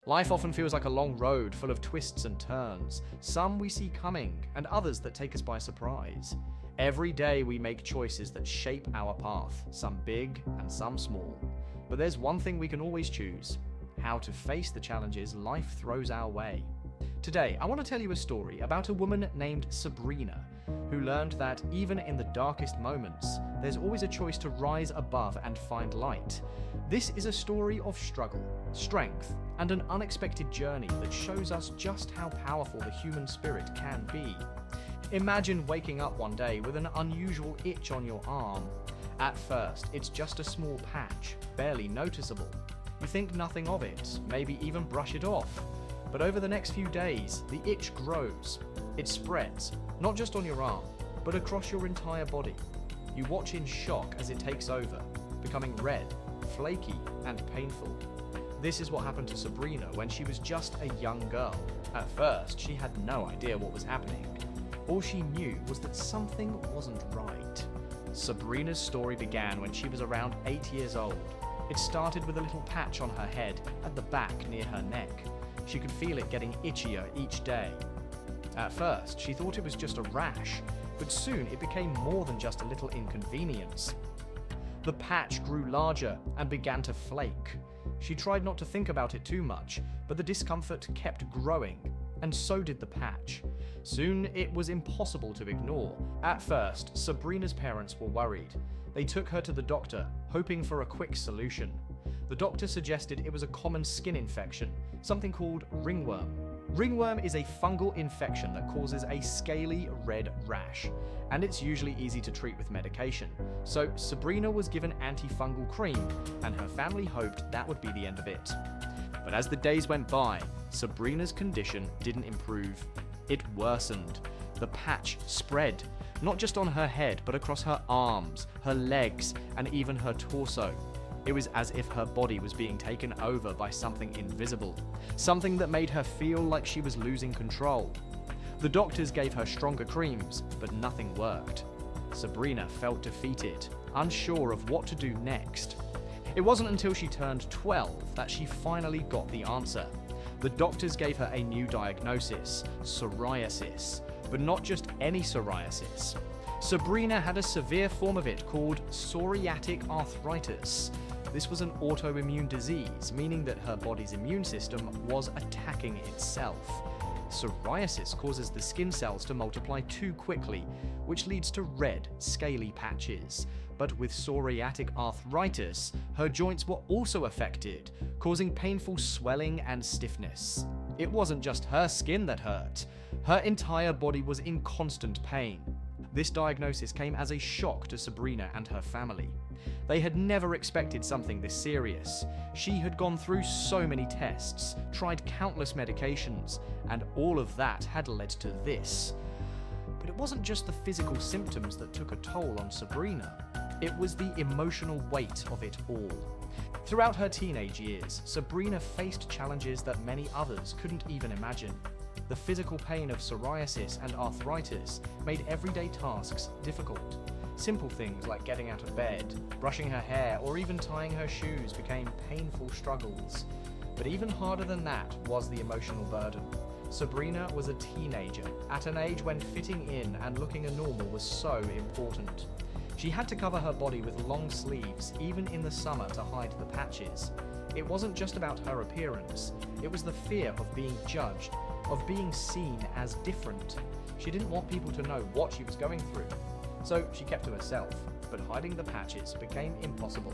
Life often feels like a long road full of twists and turns, some we see coming and others that take us by surprise. Every day we make choices that shape our path, some big and some small. But there's one thing we can always choose: how to face the challenges life throws our way. Today, I want to tell you a story about a woman named Sabrina, who learned that even in the darkest moments, there's always a choice to rise above and find light. This is a story of struggle, strength, and an unexpected journey that shows us just how powerful the human spirit can be. Imagine waking up one day with an unusual itch on your arm. At first, it's just a small patch, barely noticeable. You think nothing of it, maybe even brush it off. But over the next few days, the itch grows. It spreads, not just on your arm, but across your entire body. You watch in shock as it takes over, becoming red, flaky, and painful. This is what happened to Sabrina when she was just a young girl. At first, she had no idea what was happening. All she knew was that something wasn't right. Sabrina's story began when she was around 8 years old. It started with a little patch on her head at the back near her neck. She could feel it getting itchier each day. At first, she thought it was just a rash, but soon it became more than just a little inconvenience. The patch grew larger and began to flake. She tried not to think about it too much, but the discomfort kept growing, and so did the patch. Soon it was impossible to ignore. At first, Sabrina's parents were worried. They took her to the doctor, hoping for a quick solution. The doctor suggested it was a common skin infection, something called ringworm. Ringworm is a fungal infection that causes a scaly red rash, and it's usually easy to treat with medication. So Sabrina was given antifungal cream, and her family hoped that would be the end of it. But as the days went by, Sabrina's condition didn't improve. It worsened. The patch spread, not just on her head, but across her arms, her legs, and even her torso. It was as if her body was being taken over by something invisible, something that made her feel like she was losing control. The doctors gave her stronger creams, but nothing worked. Sabrina felt defeated, unsure of what to do next. It wasn't until she turned 12 that she finally got the answer. The doctors gave her a new diagnosis: psoriasis, but not just any psoriasis. Sabrina had a severe form of it called psoriatic arthritis. This was an autoimmune disease, meaning that her body's immune system was attacking itself. Psoriasis causes the skin cells to multiply too quickly, which leads to red, scaly patches. But with psoriatic arthritis, her joints were also affected, causing painful swelling and stiffness. It wasn't just her skin that hurt. Her entire body was in constant pain. This diagnosis came as a shock to Sabrina and her family. They had never expected something this serious. She had gone through so many tests, tried countless medications, and all of that had led to this. But it wasn't just the physical symptoms that took a toll on Sabrina. It was the emotional weight of it all. Throughout her teenage years, Sabrina faced challenges that many others couldn't even imagine. The physical pain of psoriasis and arthritis made everyday tasks difficult. Simple things like getting out of bed, brushing her hair, or even tying her shoes became painful struggles. But even harder than that was the emotional burden. Sabrina was a teenager, at an age when fitting in and looking normal was so important. She had to cover her body with long sleeves, even in the summer, to hide the patches. It wasn't just about her appearance, it was the fear of being judged, of being seen as different. She didn't want people to know what she was going through. So she kept to herself, but hiding the patches became impossible.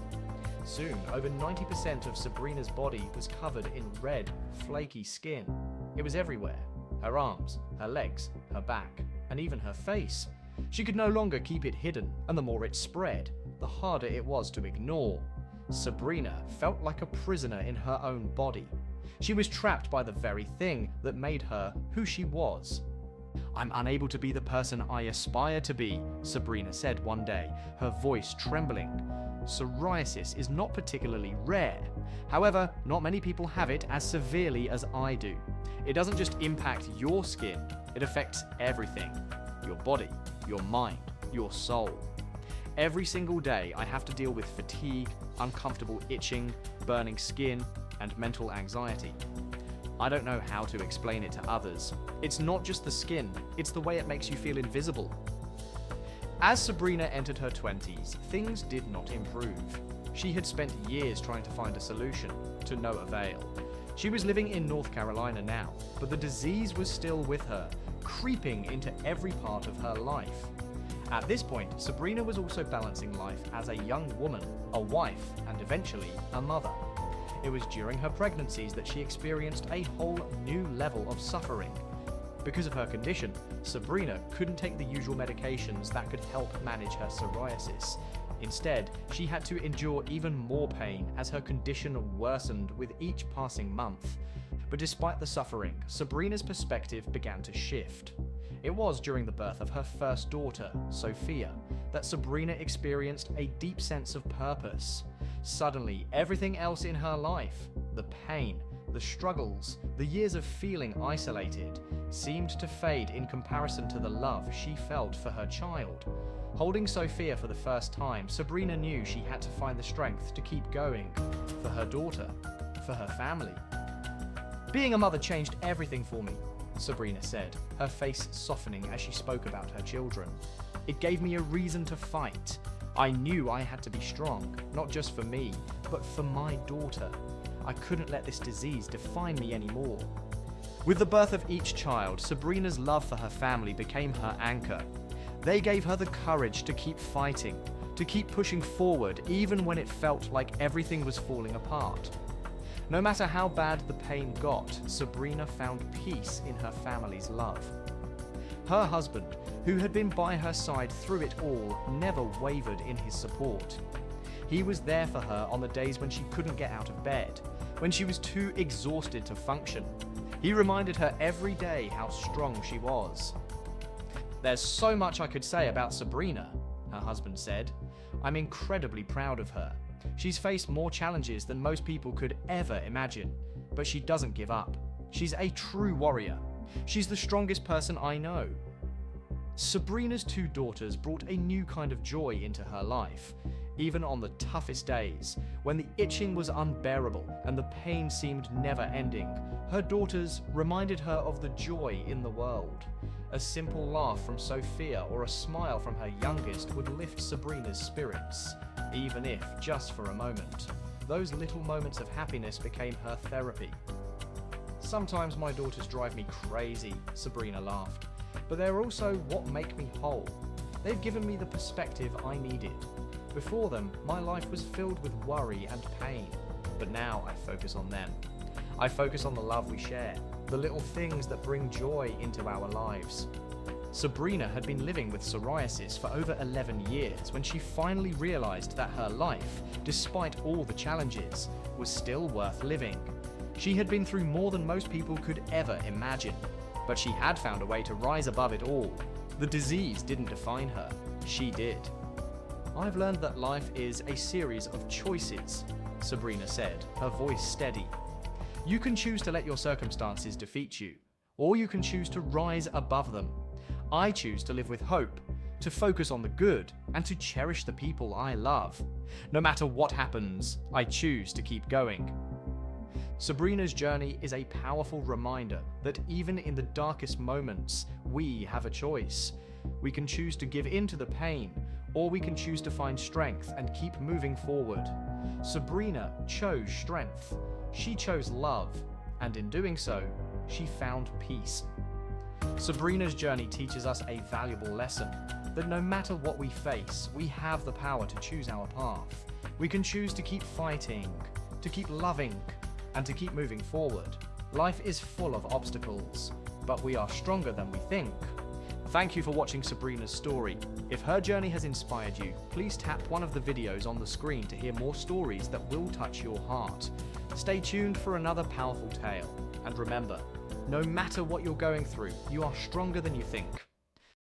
Soon, over 90% of Sabrina's body was covered in red, flaky skin. It was everywhere: her arms, her legs, her back, and even her face. She could no longer keep it hidden, and the more it spread, the harder it was to ignore. Sabrina felt like a prisoner in her own body. She was trapped by the very thing that made her who she was. "I'm unable to be the person I aspire to be," Sabrina said one day, her voice trembling. Psoriasis is not particularly rare. However, not many people have it as severely as I do. It doesn't just impact your skin, it affects everything: your body, your mind, your soul. Every single day I have to deal with fatigue, uncomfortable itching, burning skin, and mental anxiety. I don't know how to explain it to others. It's not just the skin, it's the way it makes you feel invisible. As Sabrina entered her 20s, things did not improve. She had spent years trying to find a solution, to no avail. She was living in North Carolina now, but the disease was still with her, creeping into every part of her life. At this point, Sabrina was also balancing life as a young woman, a wife, and eventually a mother. It was during her pregnancies that she experienced a whole new level of suffering. Because of her condition, Sabrina couldn't take the usual medications that could help manage her psoriasis. Instead, she had to endure even more pain as her condition worsened with each passing month. But despite the suffering, Sabrina's perspective began to shift. It was during the birth of her first daughter, Sophia, that Sabrina experienced a deep sense of purpose. Suddenly, everything else in her life, the pain, the struggles, the years of feeling isolated, seemed to fade in comparison to the love she felt for her child. Holding Sophia for the first time, Sabrina knew she had to find the strength to keep going, for her daughter, for her family. "Being a mother changed everything for me," Sabrina said, her face softening as she spoke about her children. "It gave me a reason to fight. I knew I had to be strong, not just for me, but for my daughter. I couldn't let this disease define me anymore." With the birth of each child, Sabrina's love for her family became her anchor. They gave her the courage to keep fighting, to keep pushing forward even when it felt like everything was falling apart. No matter how bad the pain got, Sabrina found peace in her family's love. Her husband, who had been by her side through it all, never wavered in his support. He was there for her on the days when she couldn't get out of bed, when she was too exhausted to function. He reminded her every day how strong she was. "There's so much I could say about Sabrina," her husband said. "I'm incredibly proud of her. She's faced more challenges than most people could ever imagine, but she doesn't give up. She's a true warrior. She's the strongest person I know." Sabrina's two daughters brought a new kind of joy into her life. Even on the toughest days, when the itching was unbearable and the pain seemed never ending, her daughters reminded her of the joy in the world. A simple laugh from Sophia or a smile from her youngest would lift Sabrina's spirits, even if just for a moment. Those little moments of happiness became her therapy. "Sometimes my daughters drive me crazy," Sabrina laughed, "but they're also what make me whole. They've given me the perspective I needed. Before them, my life was filled with worry and pain, but now I focus on them. I focus on the love we share, the little things that bring joy into our lives." Sabrina had been living with psoriasis for over 11 years when she finally realized that her life, despite all the challenges, was still worth living. She had been through more than most people could ever imagine, but she had found a way to rise above it all. The disease didn't define her, she did. "I've learned that life is a series of choices," Sabrina said, her voice steady. "You can choose to let your circumstances defeat you, or you can choose to rise above them. I choose to live with hope, to focus on the good, and to cherish the people I love. No matter what happens, I choose to keep going." Sabrina's journey is a powerful reminder that even in the darkest moments, we have a choice. We can choose to give in to the pain, or we can choose to find strength and keep moving forward. Sabrina chose strength. She chose love, and in doing so, she found peace. Sabrina's journey teaches us a valuable lesson, that no matter what we face, we have the power to choose our path. We can choose to keep fighting, to keep loving, and to keep moving forward. Life is full of obstacles, but we are stronger than we think. Thank you for watching Sabrina's story. If her journey has inspired you, please tap one of the videos on the screen to hear more stories that will touch your heart. Stay tuned for another powerful tale. And remember, no matter what you're going through, you are stronger than you think.